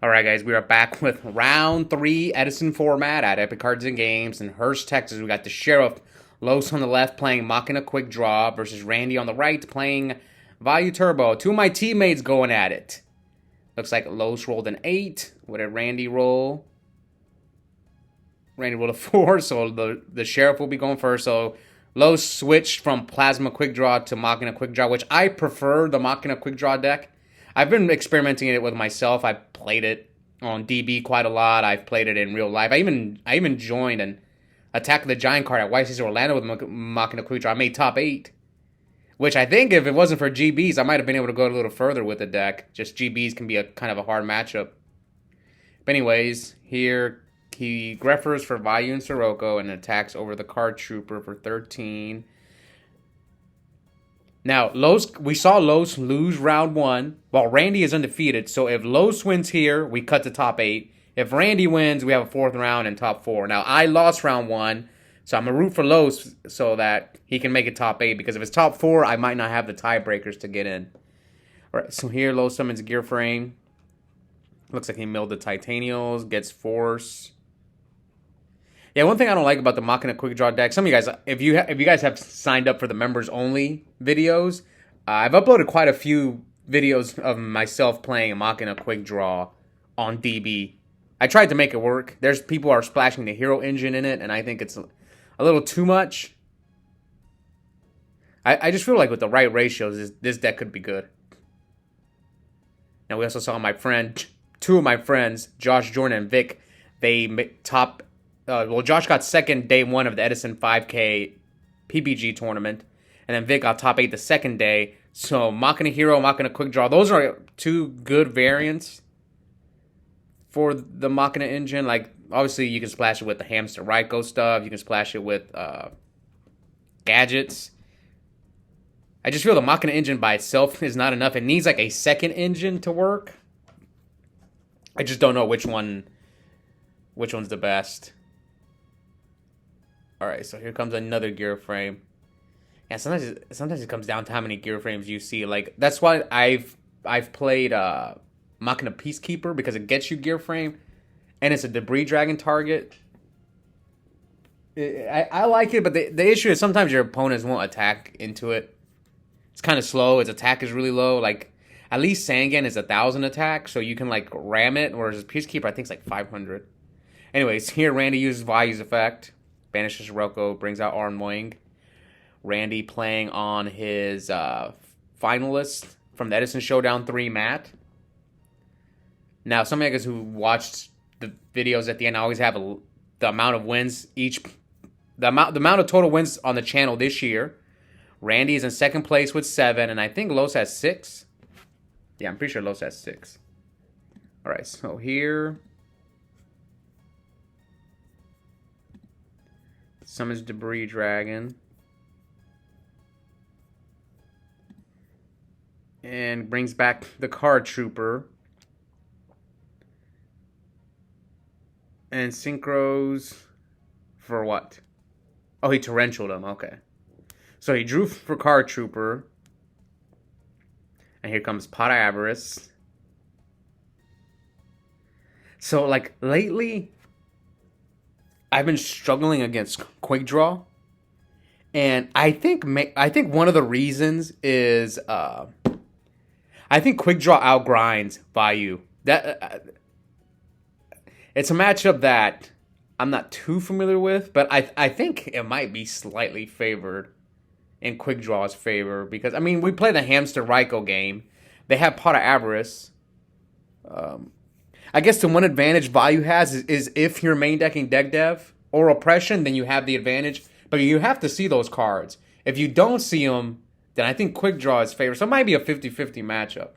Alright guys, we are back with round 3 Edison format at Epic Cards and Games in Hurst, Texas. We got the Sheriff, Los on the left playing Machina QuickDraw versus Randy on the right playing Vayu Turbo. Two of my teammates going at it. Looks like Los rolled an 8. What did Randy roll? Randy rolled a 4, so the Sheriff will be going first. So Los switched from Plasma QuickDraw to Machina QuickDraw, which I prefer the Machina QuickDraw deck. I've been experimenting it with myself. I've played it on DB quite a lot. I've played it in real life. I even joined an Attack of the Giant card at YCC Orlando with Machina QuickDraw. I made top 8. Which I think if it wasn't for GBs, I might have been able to go a little further with the deck. Just GBs can be a kind of a hard matchup. But anyways, here he Greffers for Vayu and Sirocco and attacks over the Card Trooper for 13. Now, we saw Los lose round 1, while Randy is undefeated. So if Los wins here, we cut to top 8. If Randy wins, we have a 4th round and top 4. Now, I lost round 1, so I'm going to root for Los so that he can make it top 8. Because if it's top 4, I might not have the tiebreakers to get in. All right, so here Los summons Gear Frame. Looks like he milled the Titanials, gets Force. Yeah, one thing I don't like about the Machina QuickDraw deck, some of you guys, if you guys have signed up for the members only videos, I've uploaded quite a few videos of myself playing Machina QuickDraw on DB. I tried to make it work. There's people are splashing the hero engine in it, and I think it's a little too much. I just feel like with the right ratios, this deck could be good. Now we also saw two of my friends, Josh, Jordan, and Vic. They top. Well, Josh got second day 1 of the Edison 5K PPG tournament. And then Vic got top 8 the second day. So Machina Hero, Machina QuickDraw. Those are two good variants for the Machina engine. Like, obviously, you can splash it with the Hamster Ryko stuff. You can splash it with gadgets. I just feel the Machina engine by itself is not enough. It needs like a second engine to work. I just don't know which one's the best. Alright, so here comes another gear frame. Yeah, sometimes it comes down to how many gear frames you see. Like, that's why I've played Machina Peacekeeper, because it gets you gear frame, and it's a debris dragon target. I like it, but the issue is sometimes your opponents won't attack into it. It's kind of slow. Its attack is really low. Like, at least Sangan is 1,000 attack, so you can, like, ram it, whereas Peacekeeper, I think, is like 500. Anyways, here Randy uses Vayu's effect. Banishes Rocco, brings out Arm Wing. Randy playing on his finalist from the Edison Showdown 3, Matt. Now, some of you guys who watched the videos at the end, I always have the amount of wins the amount of total wins on the channel this year. Randy is in second place with 7, and I think Los has 6. Yeah, I'm pretty sure Los has 6. All right, so here summons Debris Dragon. And brings back the Card Trooper. And synchros for what? Oh, he torrentialed him. Okay. So he drew for Card Trooper. And here comes Pot of Avarice. So, like, lately, I've been struggling against QuickDraw, and I think one of the reasons is I think QuickDraw outgrinds Vayu. It's a matchup that I'm not too familiar with, but I think it might be slightly favored in QuickDraw's favor, because I mean, we play the Hamster Ryko game. They have Pot of Avarice. I guess the one advantage Vayu has is if you're main decking Deck Dev or Oppression, then you have the advantage. But you have to see those cards. If you don't see them, then I think QuickDraw is favored. So it might be a 50-50 matchup.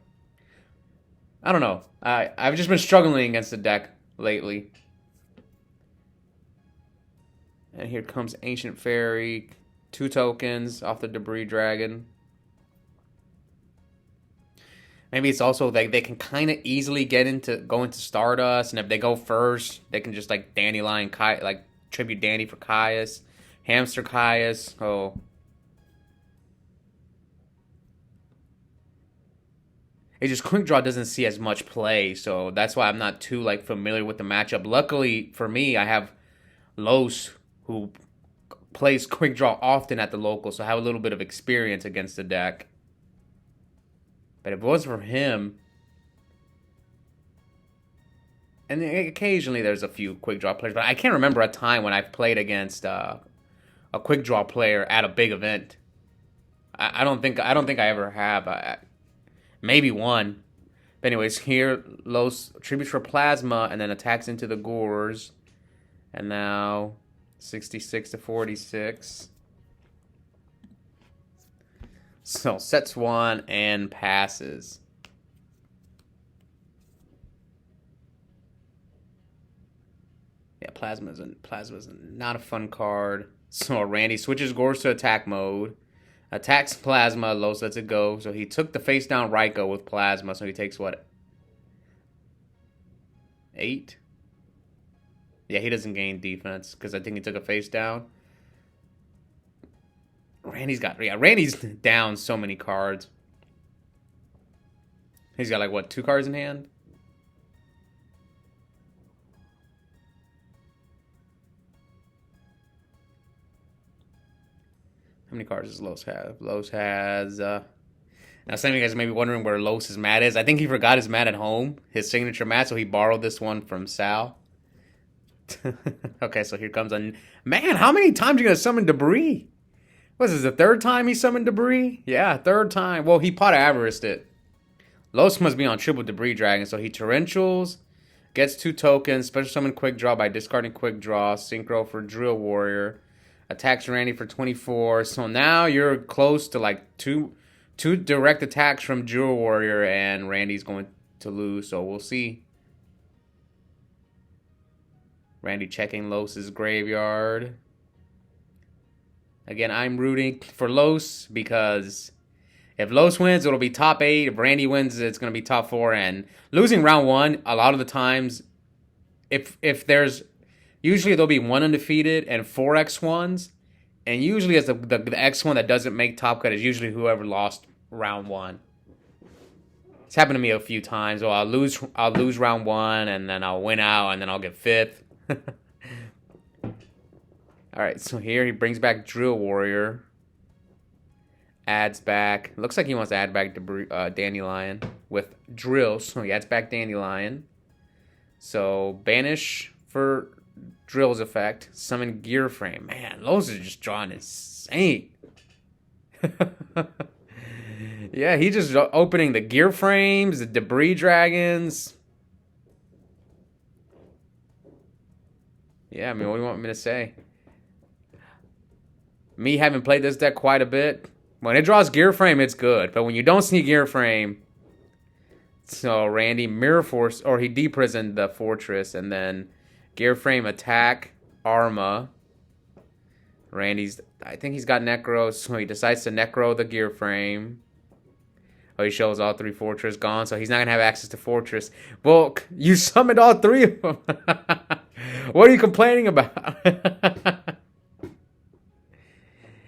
I don't know. I've just been struggling against the deck lately. And here comes Ancient Fairy. 2 tokens off the Debris Dragon. Maybe it's also like they can kind of easily go into Stardust, and if they go first, they can just like Dandelion like tribute Dandy for Caius, Hamster Caius. Oh, It's just QuickDraw doesn't see as much play, so that's why I'm not too like familiar with the matchup. Luckily for me, I have Los who plays QuickDraw often at the local, so I have a little bit of experience against the deck. But if it wasn't for him, and occasionally there's a few QuickDraw players, but I can't remember a time when I've played against a QuickDraw player at a big event. I don't think I ever have. Maybe one. But anyways, here Los tributes for Plasma and then attacks into the Gores. And now 66 to 46. So sets one and passes. Yeah, Plasma's not a fun card. So Randy switches Gores to attack mode. Attacks Plasma, Los lets it go. So he took the face down Raikou with Plasma, so he takes what? 8? Yeah, he doesn't gain defense because I think he took a face down. Randy's down so many cards. He's got like what, 2 cards in hand? How many cards does Los have? Los has now some of you guys may be wondering where Los's mat is. I think he forgot his mat at home, his signature mat, so he borrowed this one from Sal. Okay, so here comes a... Man, how many times are you going to summon Debris? What is this, the 3rd time he summoned Debris? Yeah, 3rd time. Well, he pot avariced it. Los must be on triple Debris Dragon, so he Torrentials, gets 2 tokens, special summon QuickDraw by discarding QuickDraw, Synchro for Drill Warrior, attacks Randy for 24. So now you're close to like two direct attacks from Drill Warrior, and Randy's going to lose, so we'll see. Randy checking Los's graveyard. Again, I'm rooting for Los because if Los wins, it'll be top 8. If Randy wins, it's going to be top 4. And losing round 1, a lot of the times, if there's... Usually there'll be 1 undefeated and 4 X1s. And usually it's the X1 that doesn't make top cut is usually whoever lost round 1. It's happened to me a few times. Well, I'll lose round 1 and then I'll win out and then I'll get 5th. Alright, so here he brings back Drill Warrior. Adds back... Looks like he wants to add back Dandelion with Drill. So he adds back Dandelion. So banish for Drill's effect. Summon Gear Frame. Man, Los is just drawing insane. Yeah, he's just opening the Gear Frames, the Debris Dragons. Yeah, I mean, what do you want me to say? Me having played this deck quite a bit, when it draws Gear Frame, it's good. But when you don't see Gear Frame, so Randy Mirror Force, or he deprisoned the Fortress, and then Gear Frame attack Arma. I think he's got Necro, so he decides to Necro the Gear Frame. Oh, he shows all 3 Fortress gone, so he's not going to have access to Fortress. Well, you summoned all 3 of them. What are you complaining about?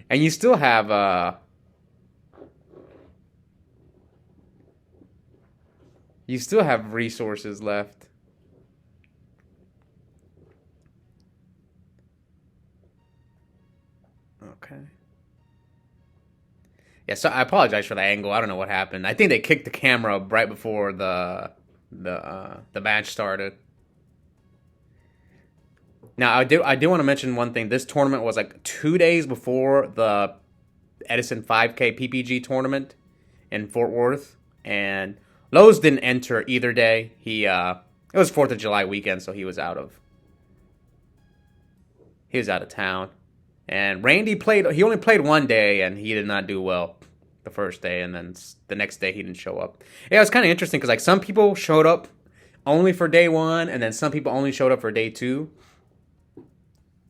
And you still have, resources left. Okay. Yeah, so I apologize for the angle. I don't know what happened. I think they kicked the camera right before the match started. Now, I do want to mention one thing. This tournament was like 2 days before the Edison 5K PPG tournament in Fort Worth, and Lowe's didn't enter either day. It was 4th of July weekend, so he was out of town. And Randy he only played 1 day, and he did not do well the first day, and then the next day he didn't show up. Yeah, it was kind of interesting because like some people showed up only for day 1, and then some people only showed up for day 2.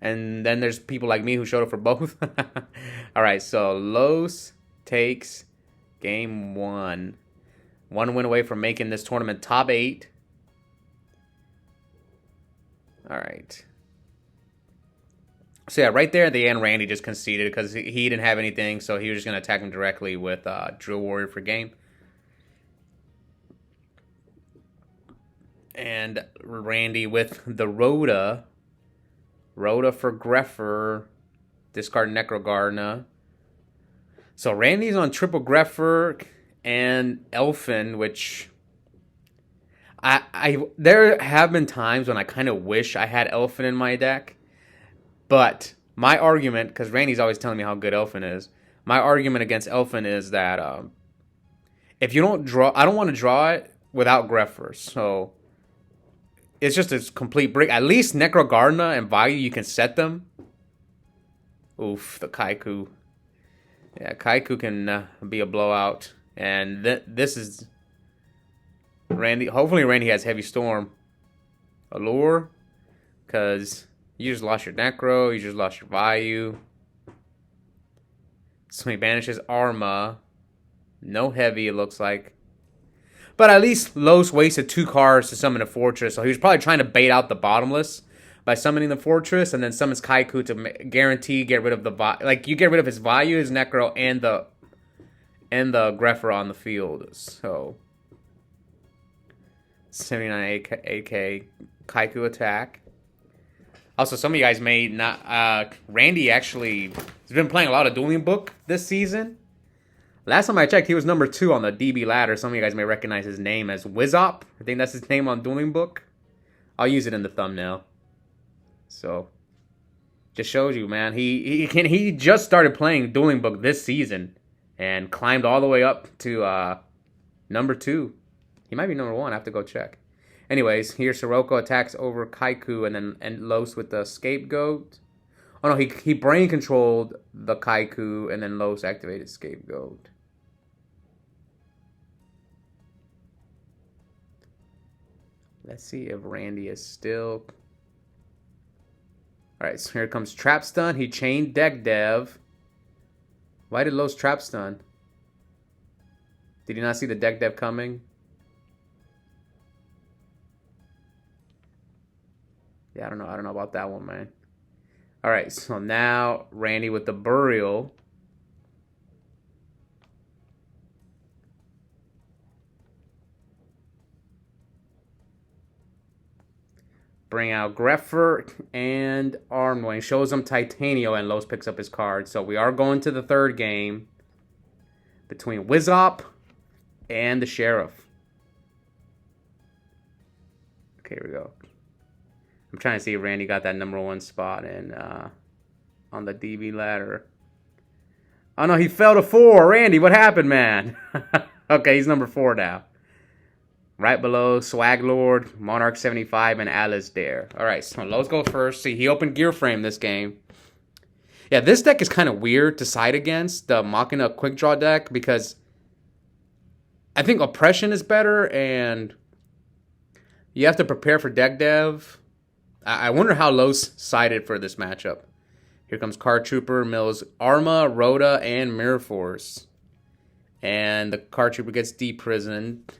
And then there's people like me who showed up for both. All right, so Los takes game 1. 1 win away from making this tournament top 8. All right. So yeah, right there at the end, Randy just conceded because he didn't have anything, so he was just going to attack him directly with Drill Warrior for game. And Randy with the Rhoda. Rhoda for Greffer. Discard Necrogardener. So Randy's on triple Greffer and Elfin, which I there have been times when I kind of wish I had Elfin in my deck, but my argument, because Randy's always telling me how good Elfin is, my argument against Elfin is that if you don't draw, I don't want to draw it without Greffer, so it's just a complete break. At least Necrogardener and Vayu, you can set them. Oof, the Kaiku. Yeah, Kaiku can be a blowout. And this is Randy. Hopefully Randy has Heavy Storm. Allure. Because you just lost your Necro. You just lost your Vayu. So he banishes Arma. No Heavy, it looks like. But at least Los wasted 2 cards to summon a Fortress. So he was probably trying to bait out the Bottomless by summoning the Fortress, and then summons Kaiku to guarantee get rid of the like you get rid of his Vayu, his Necro, and the Greffer on the field. So 79 AK Kaiku attack. Also, some of you guys may not. Randy actually has been playing a lot of Dueling Book this season. Last time I checked, he was number 2 on the DB ladder. Some of you guys may recognize his name as Wizop. I think that's his name on Dueling Book. I'll use it in the thumbnail. So, just shows you, man. He just started playing Dueling Book this season and climbed all the way up to number 2. He might be number 1. I have to go check. Anyways, here Sirocco attacks over Kaiku and Los with the Scapegoat. Oh no, he brain controlled the Kaiku and then Los activated Scapegoat. Let's see if Randy is still. Alright, so here comes Trap Stun. He chained Deck Dev. Why did Los Trap Stun? Did he not see the Deck Dev coming? Yeah, I don't know about that one, man. Alright, so now Randy with the Burial. Bring out Greffer and Armway. Shows him Titanio, and Los picks up his card. So we are going to the third game between Wizop and the Sheriff. Okay, here we go. I'm trying to see if Randy got that number 1 spot in on the DB ladder. Oh no, he fell to 4. Randy, what happened, man? Okay, he's number 4 now. Right below Swag Lord, Monarch 75, and Alice Dare. Alright, so Los goes first. See, he opened Gear Frame this game. Yeah, this deck is kind of weird to side against, the Machina QuickDraw deck, because I think Oppression is better, and you have to prepare for Deck Dev. I wonder how Los sided for this matchup. Here comes Card Trooper, mills Arma, Rhoda, and Mirror Force. And the Card Trooper gets deprisoned.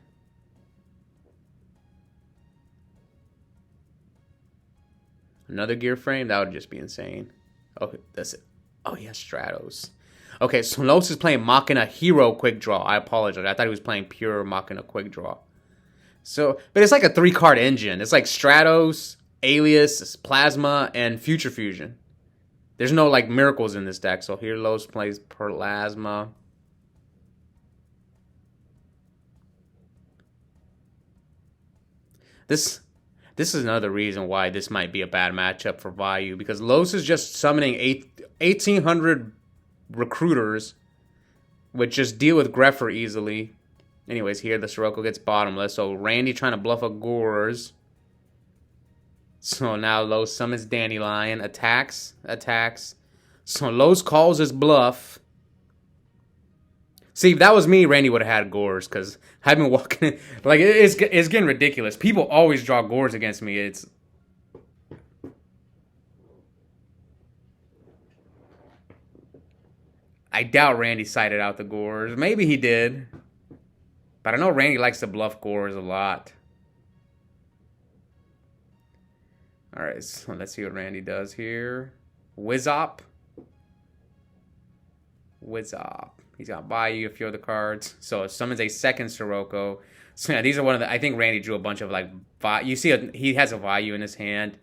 Another Gear Frame? That would just be insane. Okay, that's it. Oh, yeah, Stratos. Okay, so Los is playing Machina Hero QuickDraw. I apologize. I thought he was playing pure Machina QuickDraw. So, but it's like a 3-card engine. It's like Stratos, Alias, Plasma, and Future Fusion. There's no, like, miracles in this deck. So here Los plays Plasma. This is another reason why this might be a bad matchup for Vayu, because Los is just summoning 1,800 recruiters, which just deal with Greffer easily. Anyways, here the Sirocco gets bottomless, so Randy trying to bluff a Gores. So now Los summons Dandelion, attacks. So Los calls his bluff. See, if that was me, Randy would have had Gores, because I've been walking... Like, it's getting ridiculous. People always draw Gores against me. It's... I doubt Randy cited out the Gores. Maybe he did. But I know Randy likes to bluff Gores a lot. Alright, so let's see what Randy does here. Wizop. He's got Vayu, a few other cards. So it summons a second Sirocco. So yeah, these are one of the. I think Randy drew a bunch of like. You see, he has a Vayu in his hand.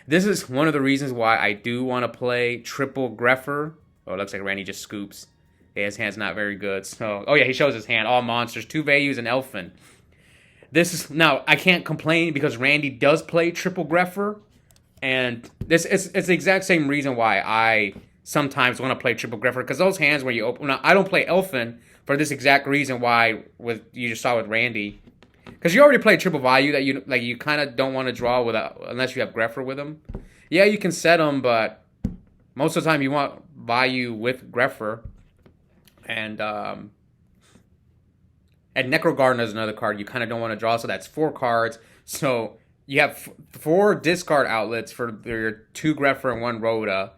This is one of the reasons why I do want to play triple Greffer. Oh, it looks like Randy just scoops. Yeah, his hand's not very good. So, oh yeah, he shows his hand. All monsters, 2 Vayus, and Elfin. This is now I can't complain because Randy does play triple Greffer, and this it's the exact same reason why I sometimes want to play triple Greffer, because those hands where you open. Now, I don't play Elfin for this exact reason why you just saw with Randy, because you already played triple Vayu that you kind of don't want to draw without unless you have Greffer with him. Yeah, you can set them, but most of the time you want Vayu with Greffer. And Necro Garden is another card you kind of don't want to draw, so that's 4 cards. So you have 4 discard outlets for your 2 Greffer and 1 Rhoda.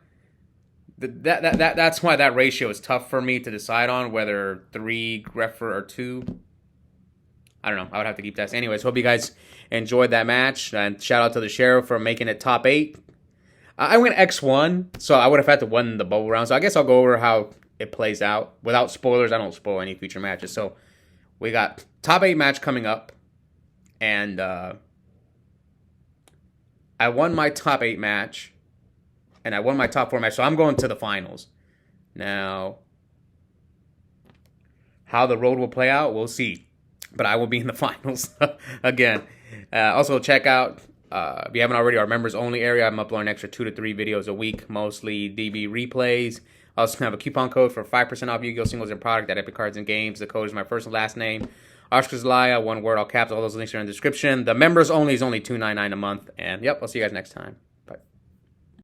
That's why that ratio is tough for me to decide on, whether 3 Greffer or 2. I don't know. I would have to keep that. Anyways, hope you guys enjoyed that match. And shout out to the Sheriff for making it top 8. I went X1, so I would have had to win the bubble round. So I guess I'll go over how it plays out. Without spoilers, I don't spoil any future matches. So we got top 8 match coming up. And I won my top 8 match. And I won my top 4 match. So I'm going to the finals. Now, how the road will play out, we'll see. But I will be in the finals again. Also, check out, if you haven't already, our members only area. I'm uploading an extra 2 to 3 videos a week, mostly DB replays. I also have a coupon code for 5% off Yu-Gi-Oh! Singles and product at Epic Cards and Games. The code is my first and last name, Oscar Zelaya, one word, all caps. All those links are in the description. The members only is only $2.99 a month. And yep, I'll see you guys next time.